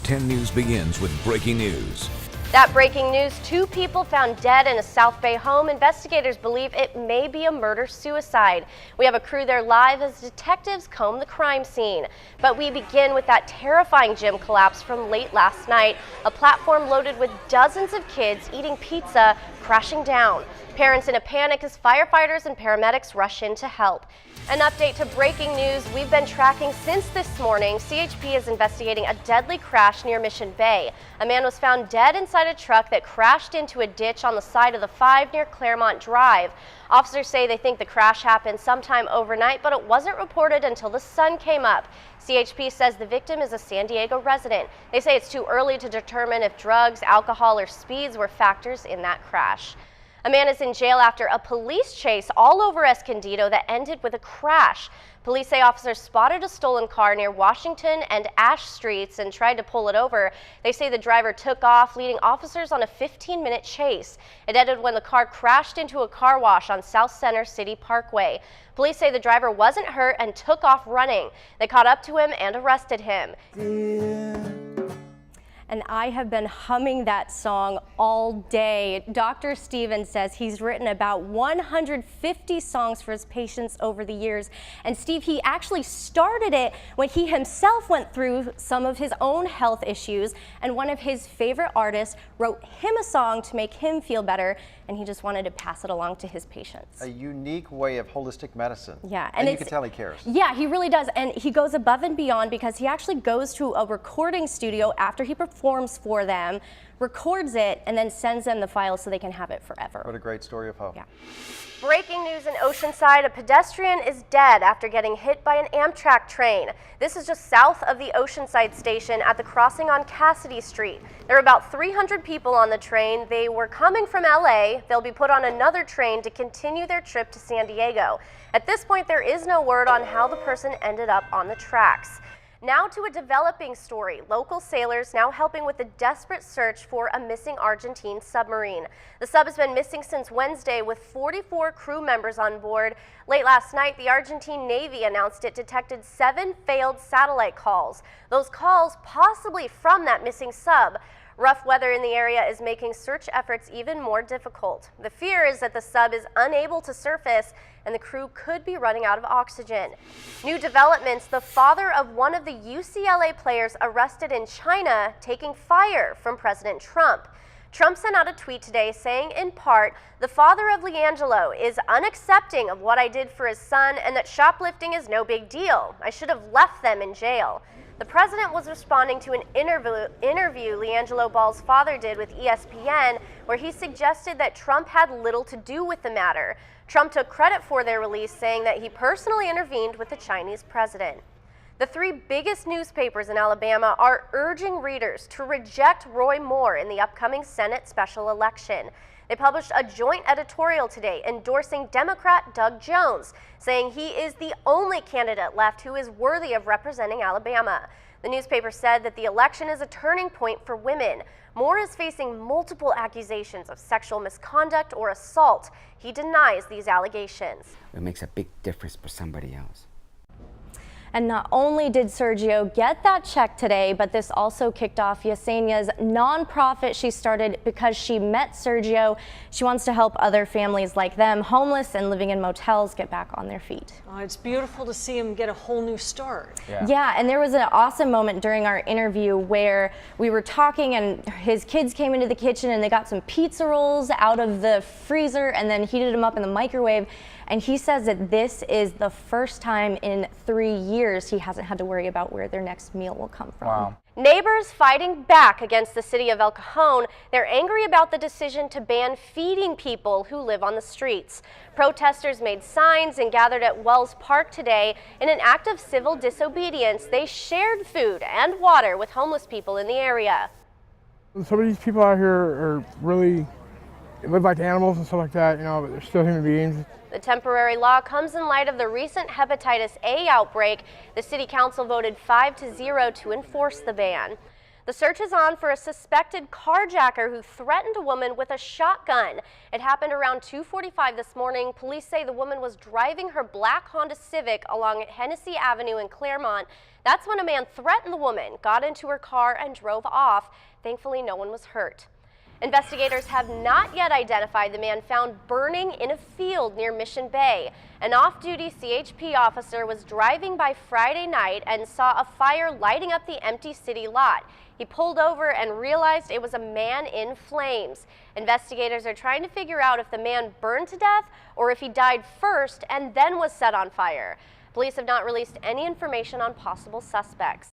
10 News begins with breaking news. That breaking news, 2 people found dead in a South Bay home. Investigators believe it may be a murder-suicide. We have a crew there live as detectives comb the crime scene. But we begin with that terrifying gym collapse from late last night. A platform loaded with dozens of kids eating pizza crashing down. Parents in a panic as firefighters and paramedics rush in to help. An update to breaking news we've been tracking since this morning. CHP is investigating a deadly crash near Mission Bay. A man was found dead inside a truck that crashed into a ditch on the side of the 5 near Claremont Drive. Officers say they think the crash happened sometime overnight, but it wasn't reported until the sun came up. CHP says the victim is a San Diego resident. They say it's too early to determine if drugs, alcohol, or speeds were factors in that crash. A man is in jail after a police chase all over Escondido that ended with a crash. Police say officers spotted a stolen car near Washington and Ash Streets and tried to pull it over. They say the driver took off, leading officers on a 15-minute chase. It ended when the car crashed into a car wash on South Center City Parkway. Police say the driver wasn't hurt and took off running. They caught up to him and arrested him. And I have been humming that song all day. Dr. Steven says he's written about 150 songs for his patients over the years. And Steve, he actually started it when he himself went through some of his own health issues, and one of his favorite artists wrote him a song to make him feel better, and he just wanted to pass it along to his patients. A unique way of holistic medicine. Yeah, and you can tell he cares. Yeah, he really does, and he goes above and beyond because he actually goes to a recording studio after he performs for them, records it, and then sends them the file so they can have it forever. What a great story of hope. Yeah. Breaking news in Oceanside, a pedestrian is dead after getting hit by an Amtrak train. This is just south of the Oceanside station at the crossing on Cassidy Street. There are about 300 people on the train. They were coming from LA. They'll be put on another train to continue their trip to San Diego. At this point, there is no word on how the person ended up on the tracks. Now to a developing story. Local sailors now helping with the desperate search for a missing Argentine submarine. The sub has been missing since Wednesday with 44 crew members on board. Late last night, the Argentine Navy announced it detected 7 failed satellite calls. Those calls possibly from that missing sub. Rough weather in the area is making search efforts even more difficult. The fear is that the sub is unable to surface and the crew could be running out of oxygen. New developments, the father of one of the UCLA players arrested in China taking fire from President Trump. Trump sent out a tweet today saying, in part, the father of LiAngelo is unaccepting of what I did for his son and that shoplifting is no big deal. I should have left them in jail. The president was responding to an interview LiAngelo Ball's father did with ESPN, where he suggested that Trump had little to do with the matter. Trump took credit for their release, saying that he personally intervened with the Chinese president. The 3 biggest newspapers in Alabama are urging readers to reject Roy Moore in the upcoming Senate special election. They published a joint editorial today endorsing Democrat Doug Jones, saying he is the only candidate left who is worthy of representing Alabama. The newspaper said that the election is a turning point for women. Moore is facing multiple accusations of sexual misconduct or assault. He denies these allegations. It makes a big difference for somebody else. And not only did Sergio get that check today, but this also kicked off Yesenia's nonprofit she started because she met Sergio. She wants to help other families like them, homeless and living in motels, get back on their feet. Oh, it's beautiful to see him get a whole new start. Yeah, and there was an awesome moment during our interview where we were talking and his kids came into the kitchen and they got some pizza rolls out of the freezer and then heated them up in the microwave. And he says that this is the first time in 3 years he hasn't had to worry about where their next meal will come from. Wow. Neighbors fighting back against the city of El Cajon. They're angry about the decision to ban feeding people who live on the streets. Protesters made signs and gathered at Wells Park today. In an act of civil disobedience, they shared food and water with homeless people in the area. Some of these people out here are really live like animals and stuff like that, but they're still human beings. The temporary law comes in light of the recent hepatitis A outbreak. The city council voted 5-0 to enforce the ban. The search is on for a suspected carjacker who threatened a woman with a shotgun. It happened around 2:45 this morning. Police say the woman was driving her black Honda Civic along Hennessy Avenue in Claremont. That's when a man threatened the woman, got into her car, and drove off. Thankfully, no one was hurt. Investigators have not yet identified the man found burning in a field near Mission Bay. An off-duty CHP officer was driving by Friday night and saw a fire lighting up the empty city lot. He pulled over and realized it was a man in flames. Investigators are trying to figure out if the man burned to death or if he died first and then was set on fire. Police have not released any information on possible suspects.